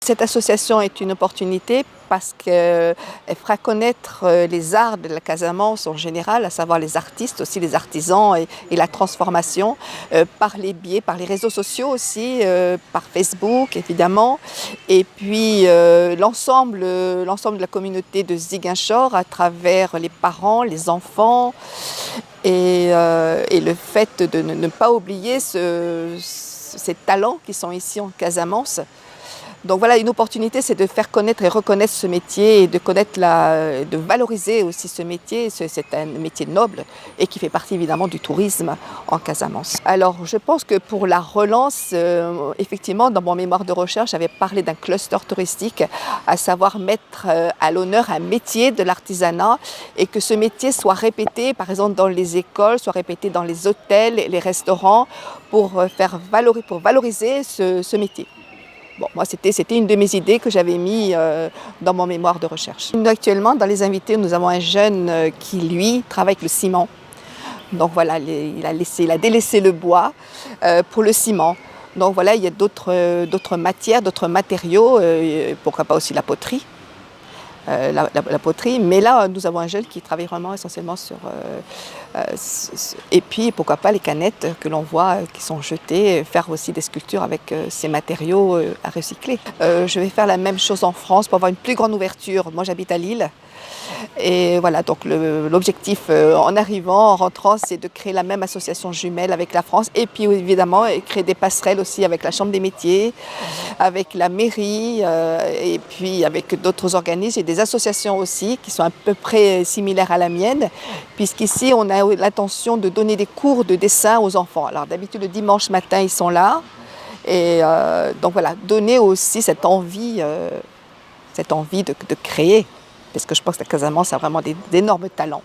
Cette association est une opportunité parce qu'elle fera connaître les arts de la Casamance en général, à savoir les artistes, aussi les artisans et la transformation, par les biais, par les réseaux sociaux aussi, par Facebook évidemment, et puis l'ensemble de la communauté de Ziguinchor à travers les parents, les enfants et le fait de ne pas oublier ces talents qui sont ici en Casamance. Donc voilà, une opportunité, c'est de faire connaître et reconnaître ce métier et de de valoriser aussi ce métier. C'est un métier noble et qui fait partie évidemment du tourisme en Casamance. Alors je pense que pour la relance, effectivement, dans mon mémoire de recherche, j'avais parlé d'un cluster touristique, à savoir mettre à l'honneur un métier de l'artisanat et que ce métier soit répété, par exemple dans les écoles, soit répété dans les hôtels, les restaurants, pour valoriser ce métier. Bon, moi, c'était une de mes idées que j'avais mis dans mon mémoire de recherche. Actuellement, dans les invités, nous avons un jeune qui, lui, travaille avec le ciment. Donc voilà, il a délaissé le bois pour le ciment. Donc voilà, il y a d'autres matières, d'autres matériaux, pourquoi pas aussi la poterie. La poterie, mais là nous avons un jeune qui travaille vraiment essentiellement sur et puis pourquoi pas les canettes que l'on voit qui sont jetées, faire aussi des sculptures avec ces matériaux à recycler. Je vais faire la même chose en France pour avoir une plus grande ouverture. Moi j'habite à Lille et voilà, donc l'objectif en arrivant, en rentrant, c'est de créer la même association jumelle avec la France et puis évidemment créer des passerelles aussi avec la Chambre des métiers, avec la mairie et puis avec d'autres organismes et des associations aussi qui sont à peu près similaires à la mienne, puisqu'ici on a l'intention de donner des cours de dessin aux enfants. Alors d'habitude le dimanche matin ils sont là et donc voilà, donner aussi cette envie de créer, parce que je pense que la Casamance a vraiment d'énormes talents.